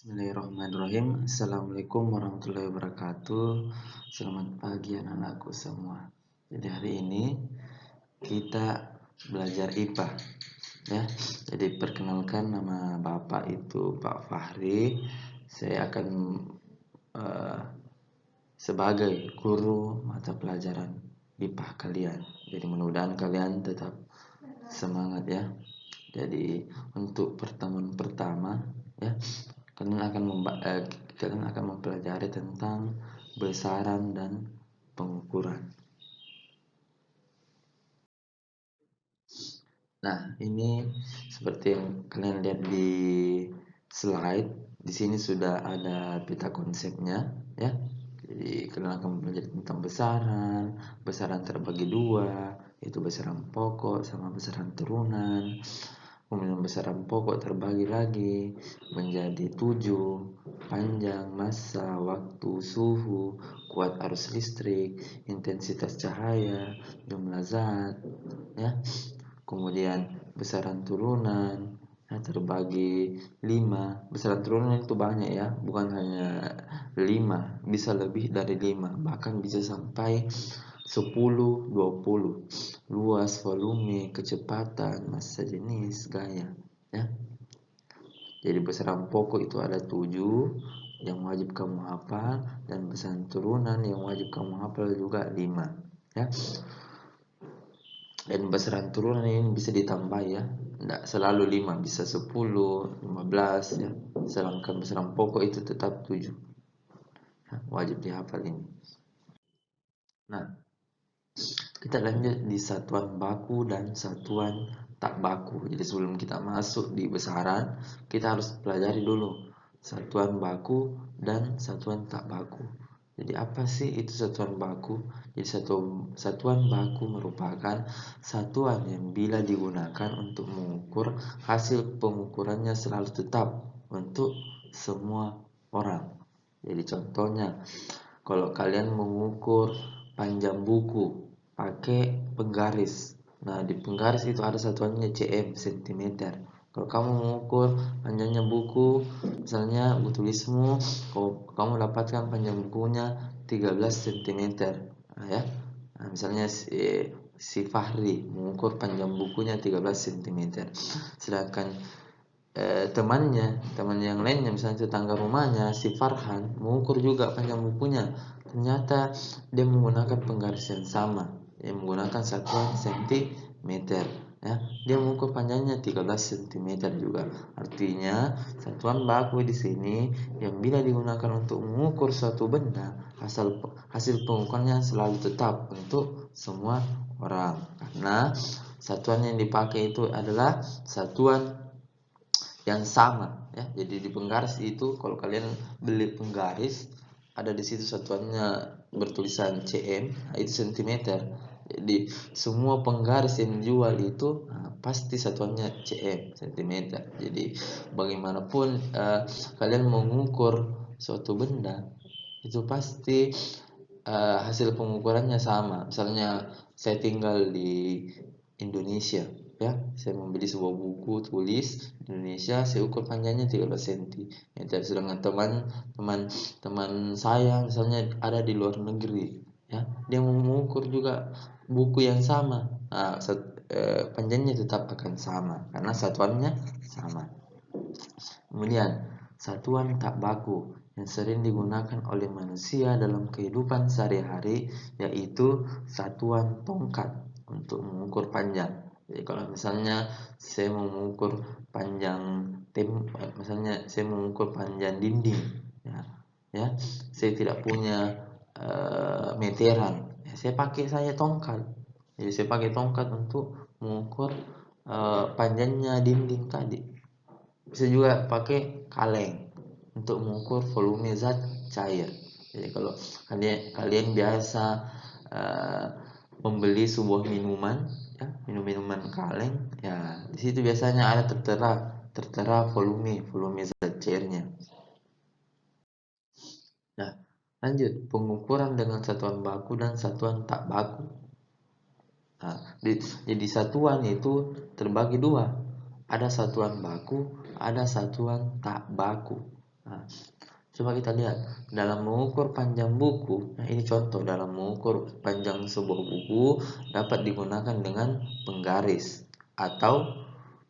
Bismillahirrahmanirrahim. Assalamualaikum warahmatullahi wabarakatuh. Selamat pagi anak-anakku semua. Jadi hari ini kita belajar IPA ya. Jadi perkenalkan, nama Bapak itu Pak Fahri. Saya akan sebagai guru mata pelajaran IPA kalian. Jadi mudah-mudahan kalian tetap semangat ya. Jadi untuk pertemuan pertama ya, kalian akan mempelajari tentang besaran dan pengukuran. Nah, ini seperti yang kalian lihat di slide. Di sini sudah ada peta konsepnya ya. Jadi kalian akan belajar tentang besaran. Besaran terbagi dua, yaitu besaran pokok sama besaran turunan. Kemudian besaran pokok terbagi lagi menjadi 7: panjang, massa, waktu, suhu, kuat arus listrik, intensitas cahaya, jumlah zat ya. Kemudian besaran turunan terbagi 5. Besaran turunan itu banyak ya, bukan hanya 5, bisa lebih dari 5, bahkan bisa sampai 10, 20. Luas, volume, kecepatan, massa, jenis, gaya ya. Jadi besaran pokok itu ada 7 yang wajib kamu hafal, dan besaran turunan yang wajib kamu hafal juga 5 ya. Dan besaran turunan ini bisa ditambah ya, tidak selalu 5, bisa 10, 15 ya. Sedangkan besaran pokok itu tetap 7 ya, wajib dihafal ini. Nah, kita lanjut di satuan baku dan satuan tak baku. Jadi sebelum kita masuk di besaran, kita harus pelajari dulu satuan baku dan satuan tak baku. Jadi apa sih itu satuan baku? Jadi satuan baku merupakan satuan yang bila digunakan untuk mengukur, hasil pengukurannya selalu tetap untuk semua orang. Jadi contohnya, kalau kalian mengukur panjang buku pakai penggaris, nah di penggaris itu ada satuannya cm, cm. Kalau kamu mengukur panjangnya buku, misalnya buku tulismu, kalau kamu dapatkan panjang bukunya 13 cm ya. Nah, misalnya si Fahri mengukur panjang bukunya 13 cm. Sedangkan teman yang lainnya, misalnya tetangga rumahnya si Farhan, mengukur juga panjang bukunya. Ternyata dia menggunakan penggaris yang sama, dia menggunakan satuan sentimeter ya. Dia mengukur panjangnya 13 cm juga. Artinya satuan baku di sini yang bila digunakan untuk mengukur suatu benda, hasil pengukurannya selalu tetap untuk semua orang, karena satuan yang dipakai itu adalah satuan yang sama ya. Jadi di penggaris itu, kalau kalian beli penggaris, ada di situ satuannya bertulisan cm, itu cm. Jadi semua penggaris yang dijual itu pasti satuannya cm, cm. Jadi bagaimanapun kalian mengukur suatu benda, itu pasti hasil pengukurannya sama. Misalnya saya tinggal di Indonesia ya, saya membeli sebuah buku tulis di Indonesia, saya ukur panjangnya 13 cm. Sedangkan teman saya misalnya ada di luar negeri ya, dia mengukur juga buku yang sama, panjangnya tetap akan sama karena satuannya sama. Kemudian satuan tak baku yang sering digunakan oleh manusia dalam kehidupan sehari-hari, yaitu satuan tongkat untuk mengukur panjang. Jadi kalau misalnya saya mau mengukur panjang misalnya saya mengukur panjang dinding ya, saya tidak punya meteran ya, saya tongkat. Jadi saya pakai tongkat untuk mengukur panjangnya dinding tadi. Bisa juga pakai kaleng untuk mengukur volume zat cair. Jadi kalau kalian biasa membeli sebuah minuman ya, minuman kaleng ya, di situ biasanya ada tertera volume zat cairnya. Nah, lanjut pengukuran dengan satuan baku dan satuan tak baku. Nah, jadi satuan itu terbagi dua, ada satuan baku, ada satuan tak baku. Nah, coba kita lihat dalam mengukur panjang buku. Nah, ini contoh dalam mengukur panjang sebuah buku dapat digunakan dengan penggaris atau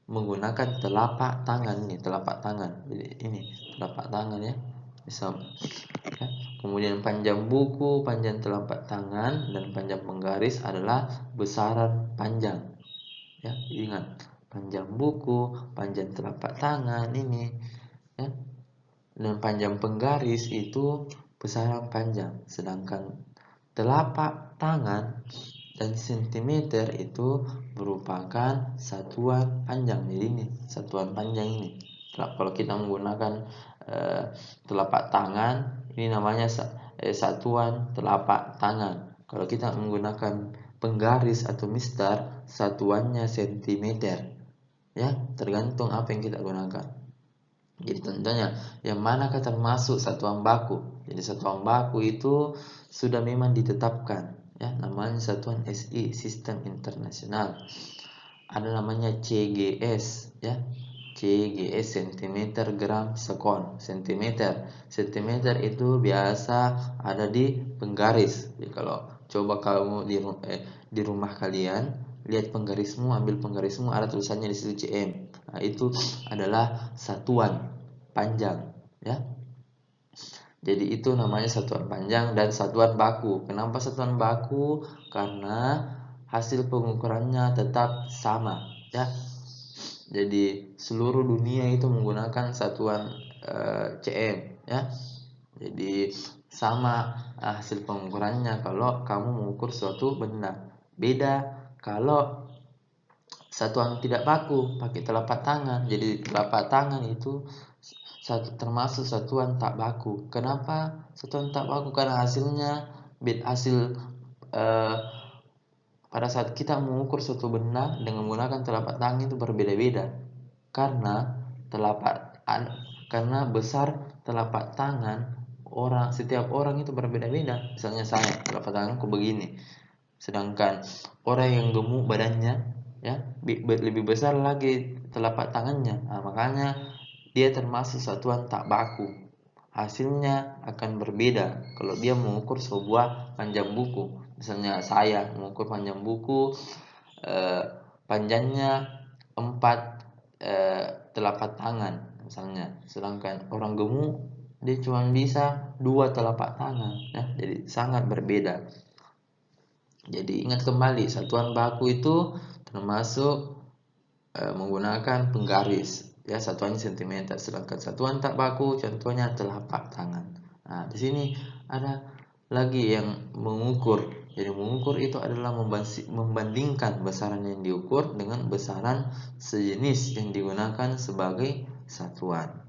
menggunakan telapak tangan. Nih, telapak tangan. Jadi ini telapak tangan ya. Bisa ya. Kemudian panjang buku, panjang telapak tangan, dan panjang penggaris adalah besaran panjang. Ya, ingat panjang buku, panjang telapak tangan ini ya. Dan panjang penggaris itu besaran panjang, sedangkan telapak tangan dan sentimeter itu merupakan satuan panjang. Jadi ini satuan panjang ini. Kalau kita menggunakan telapak tangan, ini namanya satuan telapak tangan. Kalau kita menggunakan penggaris atau mistar, satuannya sentimeter. Ya, tergantung apa yang kita gunakan. Jadi tentunya yang manakah termasuk satuan baku. Jadi satuan baku itu sudah memang ditetapkan ya, namanya satuan SI, Sistem Internasional. Ada namanya CGS ya. CGS cm gram sekon. Sentimeter itu biasa ada di penggaris. Jadi kalau coba kamu di rumah kalian lihat penggarismu, ambil penggarismu, ada tulisannya di situ cm. Nah, itu adalah satuan panjang ya. Jadi itu namanya satuan panjang dan satuan baku. Kenapa satuan baku? Karena hasil pengukurannya tetap sama ya. Jadi seluruh dunia itu menggunakan satuan cm ya. Jadi sama hasil pengukurannya kalau kamu mengukur suatu benda. Beda kalau satuan tidak baku pakai telapak tangan. Jadi telapak tangan itu termasuk satuan tak baku. Kenapa satuan tak baku? Karena hasilnya hasil pada saat kita mengukur suatu benda dengan menggunakan telapak tangan itu berbeda-beda. Karena besar telapak tangan setiap orang itu berbeda-beda. Misalnya saya telapak tanganku begini. Sedangkan orang yang gemuk badannya ya lebih besar lagi telapak tangannya. Nah, makanya dia termasuk satuan tak baku. Hasilnya akan berbeda kalau dia mengukur sebuah panjang buku. Misalnya saya mengukur panjang buku, panjangnya 4 telapak tangan misalnya. Sedangkan orang gemuk dia cuma bisa 2 telapak tangan ya. Jadi sangat berbeda. Jadi ingat kembali, satuan baku itu termasuk menggunakan penggaris ya, satuannya sentimeter. Sedangkan satuan tak baku contohnya telapak tangan. Nah, di sini ada lagi yang mengukur. Jadi mengukur itu adalah membandingkan besaran yang diukur dengan besaran sejenis yang digunakan sebagai satuan.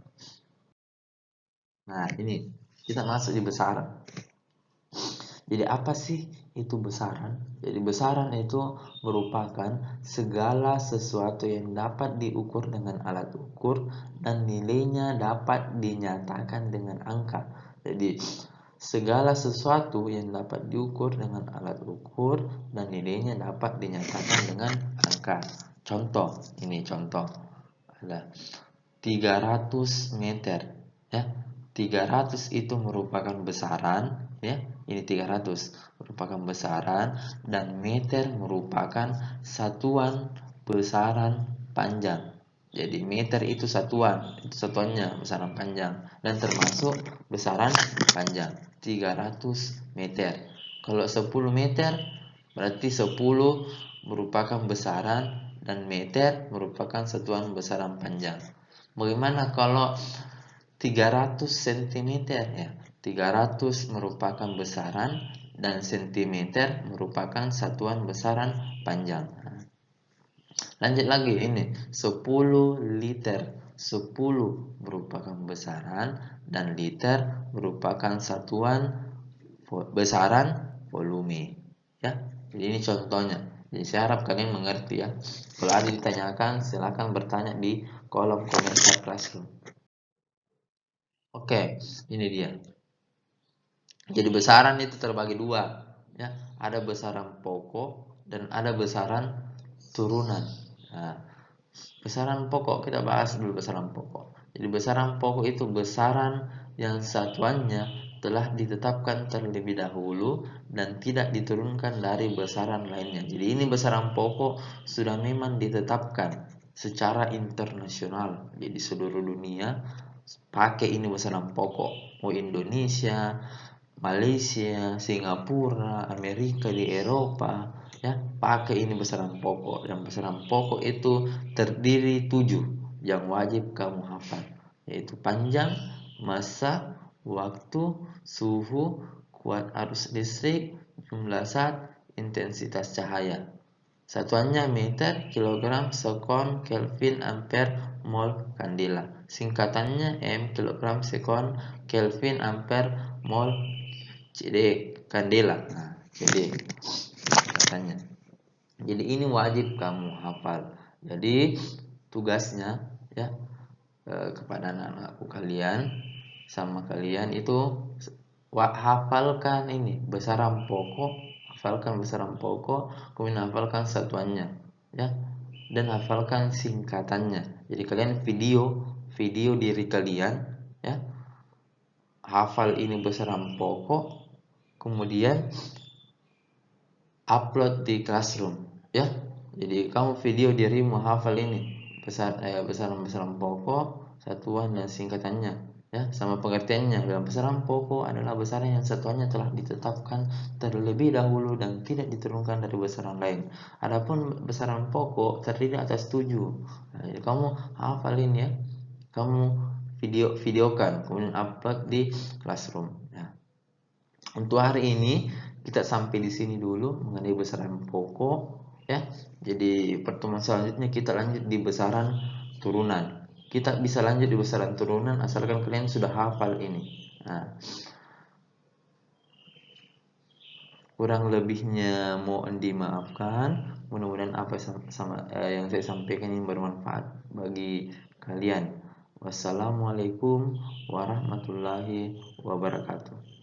Nah, ini kita masuk di besaran. Jadi apa sih itu besaran? Jadi besaran itu merupakan segala sesuatu yang dapat diukur dengan alat ukur dan nilainya dapat dinyatakan dengan angka. Jadi segala sesuatu yang dapat diukur dengan alat ukur dan nilainya dapat dinyatakan dengan angka. Contoh, ini contoh. Ada 300 meter ya. 300 itu merupakan besaran ya. Ini 300 merupakan besaran dan meter merupakan satuan besaran panjang. Jadi meter itu satuannya besaran panjang dan termasuk besaran panjang 300 meter. Kalau 10 meter berarti 10 merupakan besaran dan meter merupakan satuan besaran panjang. Bagaimana kalau 300 cm ya? 300 merupakan besaran dan sentimeter merupakan satuan besaran panjang. Lanjut lagi ini 10 liter. 10 merupakan besaran dan liter merupakan satuan besaran volume. Ya, jadi ini contohnya. Jadi saya harap kalian mengerti ya. Kalau ada ditanyakan silakan bertanya di kolom komentar Classroom. Oke, ini dia. Jadi besaran itu terbagi dua, ya. Ada besaran pokok dan ada besaran turunan. Nah, besaran pokok kita bahas dulu besaran pokok. Jadi besaran pokok itu besaran yang satuannya telah ditetapkan terlebih dahulu dan tidak diturunkan dari besaran lainnya. Jadi ini besaran pokok sudah memang ditetapkan secara internasional. Jadi seluruh dunia pakai ini besaran pokok. Mau Indonesia, Malaysia, Singapura, Amerika, di Eropa, ya pakai ini besaran pokok. Dan besaran pokok itu terdiri 7 yang wajib kamu hafal, yaitu panjang, massa, waktu, suhu, kuat arus listrik, jumlah zat, intensitas cahaya. Satuannya meter, kilogram, sekon, kelvin, ampere, mol, kandela. Singkatannya M, kilogram, sekon, kelvin, ampere, mol, CD, kandela. Nah, jadi singkatannya. Jadi ini wajib kamu hafal. Jadi tugasnya ya kepada anak-anakku kalian sama kalian itu hafalkan ini besaran pokok, kemudian hafalkan satuannya ya, dan hafalkan singkatannya. Jadi kalian video diri kalian ya, hafal ini besaran pokok, kemudian upload di Classroom ya. Jadi kamu video dirimu hafal ini besaran pokok, satuan dan singkatannya ya, sama pengertiannya. Dalam besaran pokok adalah besaran yang satuannya telah ditetapkan terlebih dahulu dan tidak diturunkan dari besaran lain. Adapun besaran pokok terdiri atas 7. Nah, jadi kamu hafalin ya, kamu videokan kemudian upload di Classroom ya. Untuk hari ini kita sampai di sini dulu mengenai besaran pokok ya. Jadi pertemuan selanjutnya kita lanjut di besaran turunan. Kita bisa lanjut di besaran turunan asalkan kalian sudah hafal ini. Nah, kurang lebihnya mohon dimaafkan. Mudah-mudahan apa yang saya sampaikan ini bermanfaat bagi kalian. Wassalamualaikum warahmatullahi wabarakatuh.